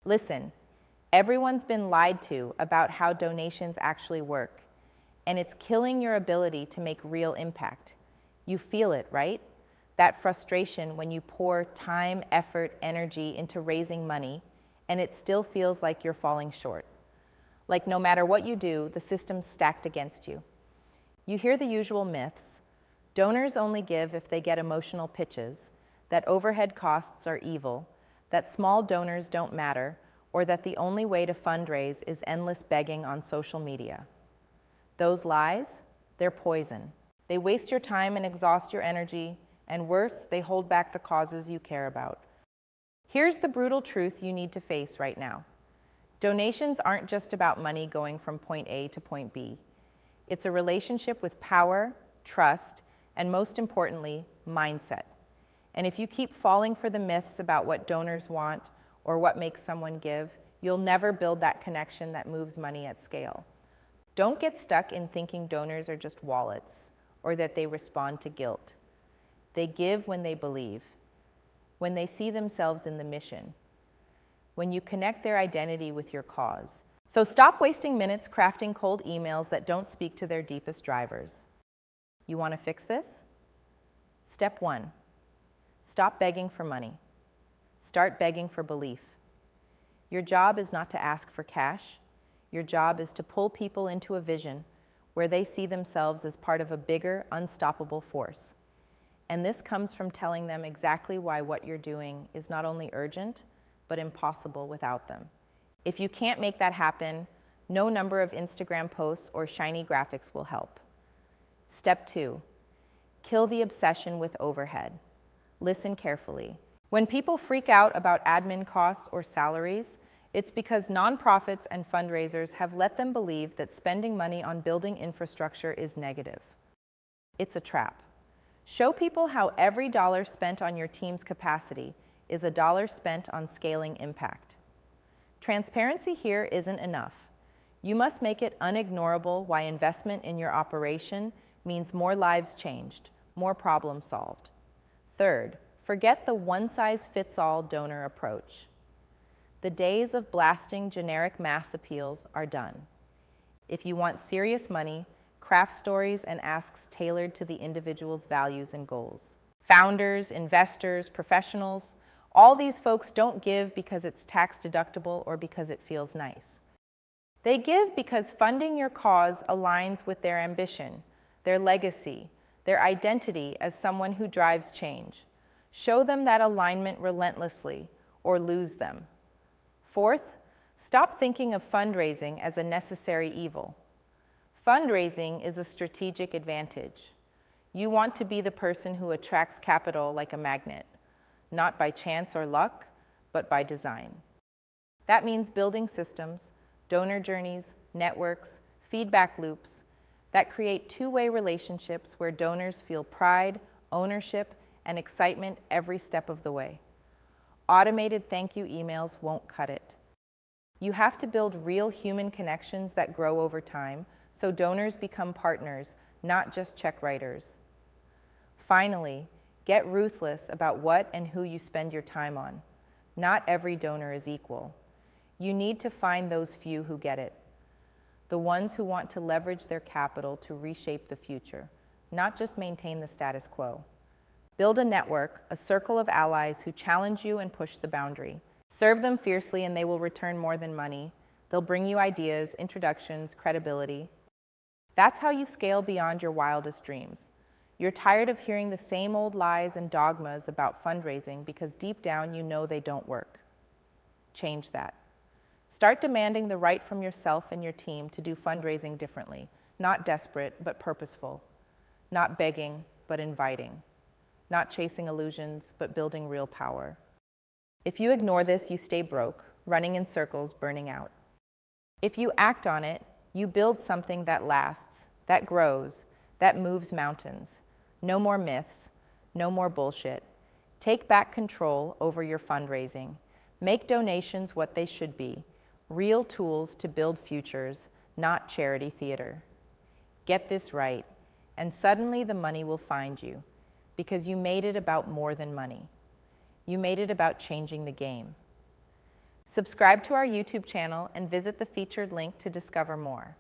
Listen, everyone's been lied to about how donations actually work, and it's killing your ability to make real impact. You feel it, right? That frustration when you pour time, effort, energy into raising money, and it still feels like you're falling short. Like no matter what you do, the system's stacked against you. You hear the usual myths. Donors only give if they get emotional pitches, that overhead costs are evil, that small donors don't matter, or that the only way to fundraise is endless begging on social media. Those lies, they're poison. They waste your time and exhaust your energy, and worse, they hold back the causes you care about. Here's the brutal truth you need to face right now. Donations aren't just about money going from point A to point B. It's a relationship with power, trust, and most importantly, mindset. And if you keep falling for the myths about what donors want or what makes someone give, you'll never build that connection that moves money at scale. Don't get stuck in thinking donors are just wallets or that they respond to guilt. They give when they believe, when they see themselves in the mission, when you connect their identity with your cause. So stop wasting minutes crafting cold emails that don't speak to their deepest drivers. You want to fix this? Step 1, stop begging for money. Start begging for belief. Your job is not to ask for cash. Your job is to pull people into a vision where they see themselves as part of a bigger, unstoppable force. And this comes from telling them exactly why what you're doing is not only urgent, but impossible without them. If you can't make that happen, no number of Instagram posts or shiny graphics will help. Step 2, kill the obsession with overhead. Listen carefully. When people freak out about admin costs or salaries, it's because nonprofits and fundraisers have let them believe that spending money on building infrastructure is negative. It's a trap. Show people how every dollar spent on your team's capacity is a dollar spent on scaling impact. Transparency here isn't enough. You must make it unignorable why investment in your operation means more lives changed, more problems solved. Third, forget the one-size-fits-all donor approach. The days of blasting generic mass appeals are done. If you want serious money, craft stories and asks tailored to the individual's values and goals. Founders, investors, professionals, all these folks don't give because it's tax deductible or because it feels nice. They give because funding your cause aligns with their ambition, their legacy, their identity as someone who drives change. Show them that alignment relentlessly or lose them. Fourth, stop thinking of fundraising as a necessary evil. Fundraising is a strategic advantage. You want to be the person who attracts capital like a magnet, not by chance or luck, but by design. That means building systems, donor journeys, networks, feedback loops that create two-way relationships where donors feel pride, ownership, and excitement every step of the way. Automated thank you emails won't cut it. You have to build real human connections that grow over time so donors become partners, not just check writers. Finally, get ruthless about what and who you spend your time on. Not every donor is equal. You need to find those few who get it. The ones who want to leverage their capital to reshape the future, not just maintain the status quo. Build a network, a circle of allies who challenge you and push the boundary. Serve them fiercely and they will return more than money. They'll bring you ideas, introductions, credibility. That's how you scale beyond your wildest dreams. You're tired of hearing the same old lies and dogmas about fundraising because deep down you know they don't work. Change that. Start demanding the right from yourself and your team to do fundraising differently, not desperate, but purposeful. Not begging, but inviting. Not chasing illusions, but building real power. If you ignore this, you stay broke, running in circles, burning out. If you act on it, you build something that lasts, that grows, that moves mountains. No more myths, no more bullshit. Take back control over your fundraising. Make donations what they should be, real tools to build futures, not charity theater. Get this right, and suddenly the money will find you, because you made it about more than money. You made it about changing the game. Subscribe to our YouTube channel and visit the featured link to discover more.